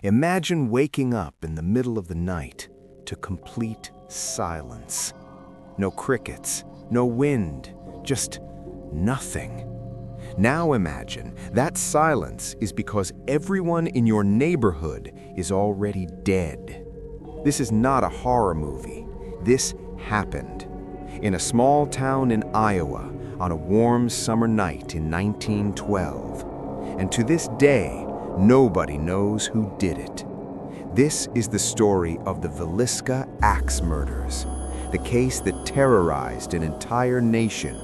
Imagine waking up in the middle of the night to complete silence. No crickets, no wind, just nothing. Now imagine that silence is because everyone in your neighborhood is already dead. This is not a horror movie. This happened. In a small town in Iowa on a warm summer night in 1912. And to this day, nobody knows who did it. This is the story of the Villisca Axe Murders, the case that terrorized an entire nation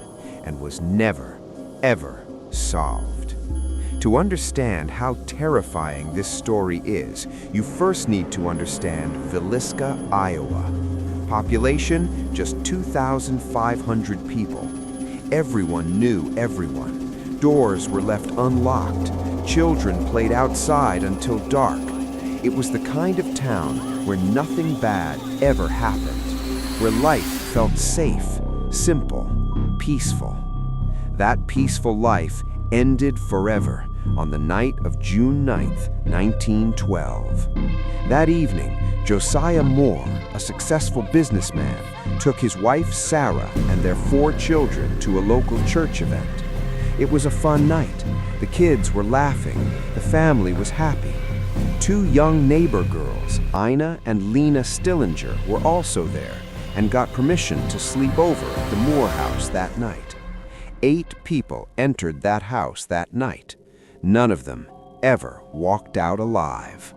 and was never, ever solved. To understand how terrifying this story is, you first need to understand Villisca, Iowa. Population, just 2,500 people. Everyone knew everyone. Doors were left unlocked. Children played outside until dark. It was the kind of town where nothing bad ever happened, where life felt safe, simple, peaceful. That peaceful life ended forever on the night of June 9th, 1912. That evening, Josiah Moore, a successful businessman, took his wife Sarah and their 4 children to a local church event. It was a fun night. The kids were laughing. The family was happy. 2 young neighbor girls, Ina and Lena Stillinger, were also there and got permission to sleep over at the Moore house that night. 8 people entered that house that night. None of them ever walked out alive.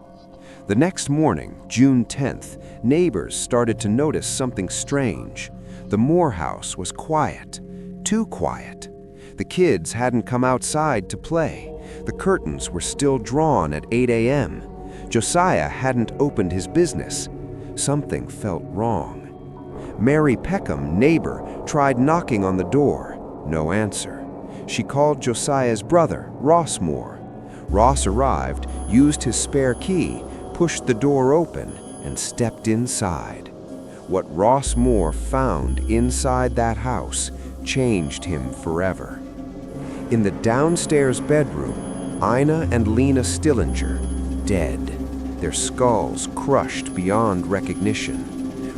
The next morning, June 10th, neighbors started to notice something strange. The Moore house was quiet, too quiet. The kids hadn't come outside to play. The curtains were still drawn at 8 a.m. Josiah hadn't opened his business. Something felt wrong. Mary Peckham, neighbor, tried knocking on the door. No answer. She called Josiah's brother, Ross Moore. Ross arrived, used his spare key, pushed the door open, and stepped inside. What Ross Moore found inside that house changed him forever. In the downstairs bedroom, Ina and Lena Stillinger, dead, their skulls crushed beyond recognition.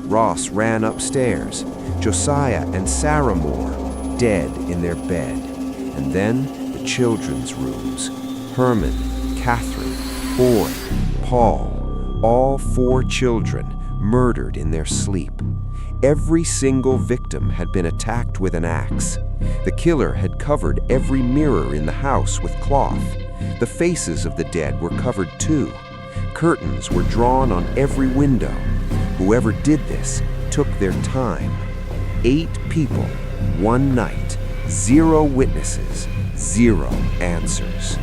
Ross ran upstairs, Josiah and Sarah Moore, dead in their bed. And then the children's rooms, Herman, Catherine, Boyd, Paul, all 4 children murdered in their sleep. Every single victim had been attacked with an axe. The killer had covered every mirror in the house with cloth. The faces of the dead were covered too. Curtains were drawn on every window. Whoever did this took their time. 8 people, 1 night, 0 witnesses, 0 answers.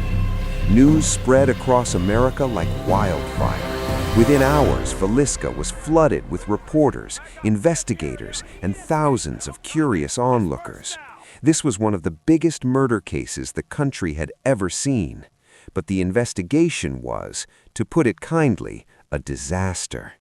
News spread across America like wildfire. Within hours, Villisca was flooded with reporters, investigators, and thousands of curious onlookers. This was one of the biggest murder cases the country had ever seen. But the investigation was, to put it kindly, a disaster.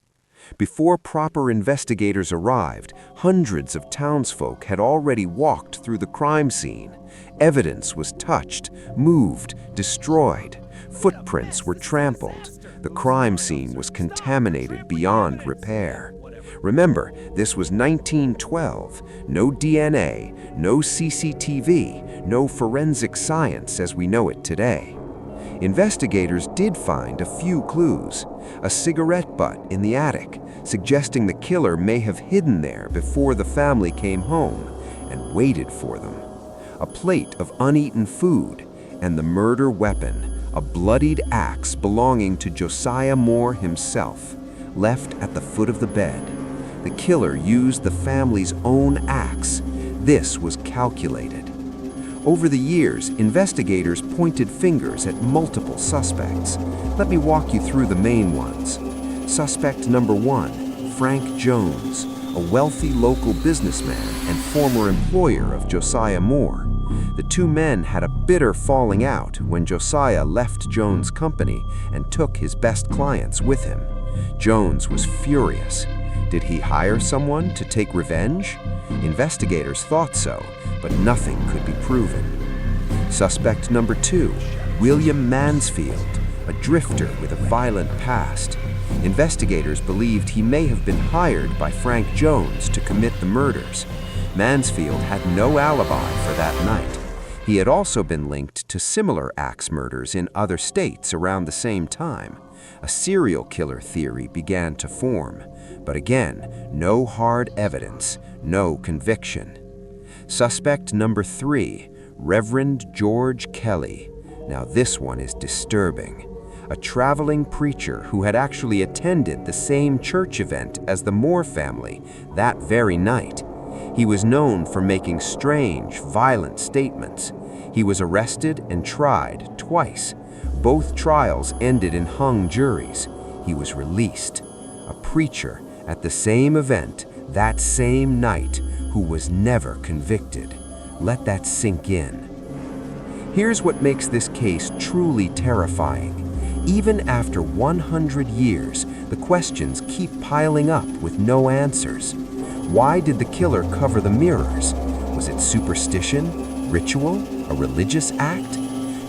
Before proper investigators arrived, hundreds of townsfolk had already walked through the crime scene. Evidence was touched, moved, destroyed. Footprints were trampled. The crime scene was contaminated beyond repair. Remember, this was 1912. No DNA, no CCTV, no forensic science as we know it today. Investigators did find a few clues. A cigarette butt in the attic, suggesting the killer may have hidden there before the family came home and waited for them. A plate of uneaten food, and the murder weapon, a bloodied axe belonging to Josiah Moore himself, left at the foot of the bed. The killer used the family's own axe. This was calculated. Over the years, investigators pointed fingers at multiple suspects. Let me walk you through the main ones. Suspect number 1, Frank Jones, a wealthy local businessman and former employer of Josiah Moore. The 2 men had a bitter falling out when Josiah left Jones' company and took his best clients with him. Jones was furious. Did he hire someone to take revenge? Investigators thought so, but nothing could be proven. Suspect number 2, William Mansfield, a drifter with a violent past. Investigators believed he may have been hired by Frank Jones to commit the murders. Mansfield had no alibi for that night. He had also been linked to similar axe murders in other states around the same time. A serial killer theory began to form, but again, no hard evidence, no conviction. Suspect number 3, Reverend George Kelly. Now this one is disturbing. A traveling preacher who had actually attended the same church event as the Moore family that very night. He was known for making strange, violent statements. He was arrested and tried twice. Both trials ended in hung juries. He was released. A preacher at the same event that same night who was never convicted. Let that sink in. Here's what makes this case truly terrifying. Even after 100 years, the questions keep piling up with no answers. Why did the killer cover the mirrors? Was it superstition, ritual, a religious act?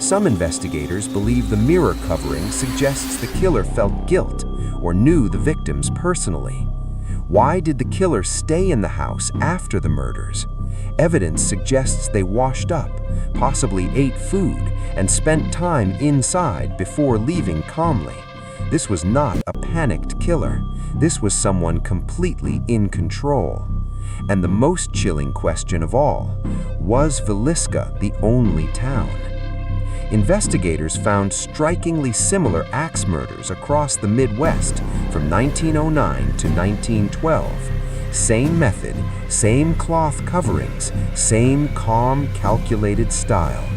Some investigators believe the mirror covering suggests the killer felt guilt or knew the victims personally. Why did the killer stay in the house after the murders? Evidence suggests they washed up, possibly ate food, and spent time inside before leaving calmly. This was not a panicked killer. This was someone completely in control. And the most chilling question of all, was Villisca the only town? Investigators found strikingly similar axe murders across the Midwest from 1909 to 1912. Same method, same cloth coverings, same calm, calculated style.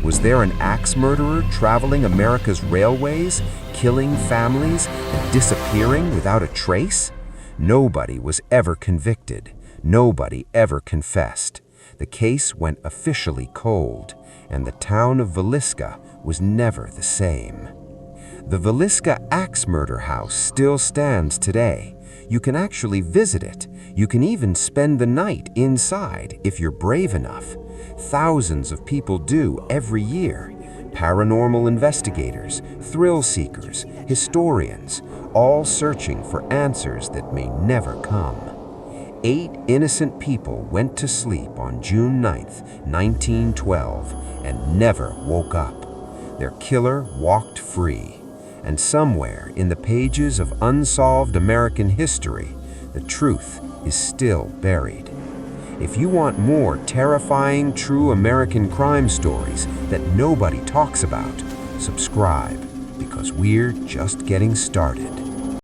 Was there an axe murderer traveling America's railways, killing families, and disappearing without a trace? Nobody was ever convicted. Nobody ever confessed. The case went officially cold, and the town of Villisca was never the same. The Villisca Axe Murder House still stands today. You can actually visit it. You can even spend the night inside if you're brave enough. Thousands of people do every year. Paranormal investigators, thrill seekers, historians, all searching for answers that may never come. 8 innocent people went to sleep on June 9th, 1912, and never woke up. Their killer walked free. And somewhere in the pages of unsolved American history, the truth is still buried. If you want more terrifying, true American crime stories that nobody talks about, subscribe, because we're just getting started.